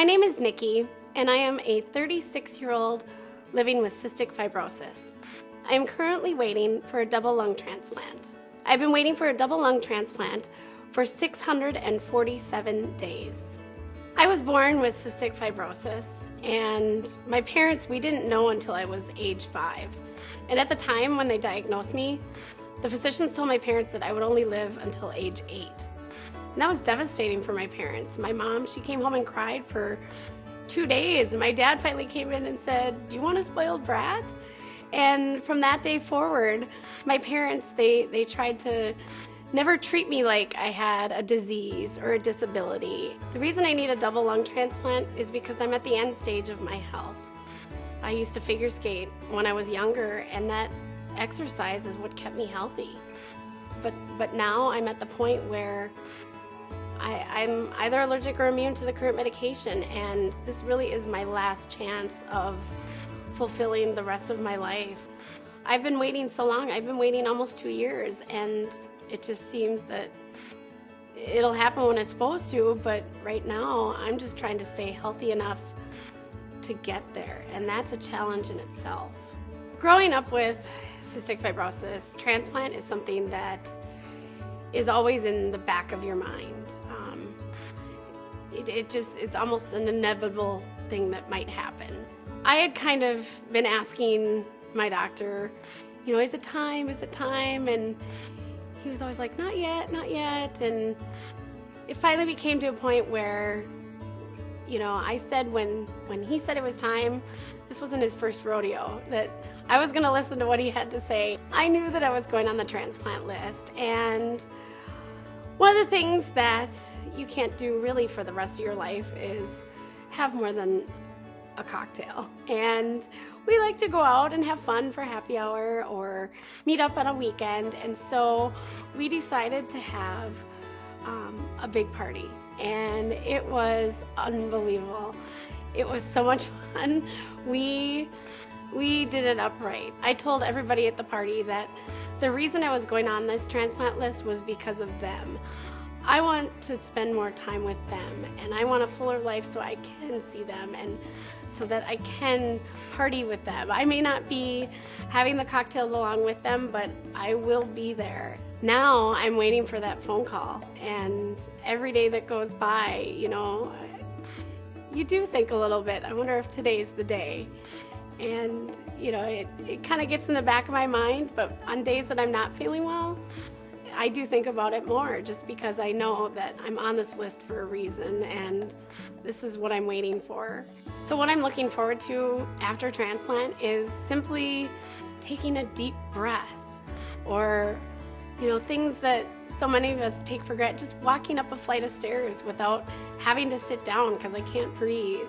My name is Nikki, and I am a 36-year-old living with cystic fibrosis. I am currently waiting for a double lung transplant. I've been waiting for a double lung transplant for 647 days. I was born with cystic fibrosis, and my parents, we didn't know until I was age 5. And at the time when they diagnosed me, the physicians told my parents that I would only live until age 8. And that was devastating for my parents. My mom, she came home and cried for 2 days. And my dad finally came in and said, "Do you want a spoiled brat?" And from that day forward, my parents, they tried to never treat me like I had a disease or a disability. The reason I need a double lung transplant is because I'm at the end stage of my health. I used to figure skate when I was younger, and that exercise is what kept me healthy. But now I'm at the point where I'm either allergic or immune to the current medication, and this really is my last chance of fulfilling the rest of my life. I've been waiting so long. I've been waiting almost 2 years, and it just seems that it'll happen when it's supposed to, but right now I'm just trying to stay healthy enough to get there, and that's a challenge in itself. Growing up with cystic fibrosis, transplant is something that is always in the back of your mind. It's almost an inevitable thing that might happen. I had kind of been asking my doctor, is it time? And he was always like, not yet. And it finally became to a point where, I said when he said it was time, this wasn't his first rodeo, that I was gonna listen to what he had to say. I knew that I was going on the transplant list, and one of the things that you can't do really for the rest of your life is have more than a cocktail. And we like to go out and have fun for happy hour or meet up on a weekend. And so we decided to have a big party, and it was unbelievable. It was so much fun. We did it upright. I told everybody at the party that the reason I was going on this transplant list was because of them. I want to spend more time with them, and I want a fuller life so I can see them and so that I can party with them. I may not be having the cocktails along with them, but I will be there. Now I'm waiting for that phone call, and every day that goes by, you do think a little bit, I wonder if today's the day. And, it kind of gets in the back of my mind, but on days that I'm not feeling well, I do think about it more, just because I know that I'm on this list for a reason, and this is what I'm waiting for. So what I'm looking forward to after transplant is simply taking a deep breath, or, things that so many of us take for granted, just walking up a flight of stairs without having to sit down because I can't breathe,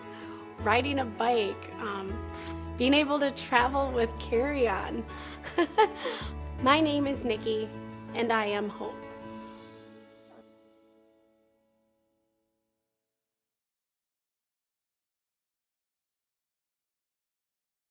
riding a bike, being able to travel with carry-on. My name is Nikki, and I am hope.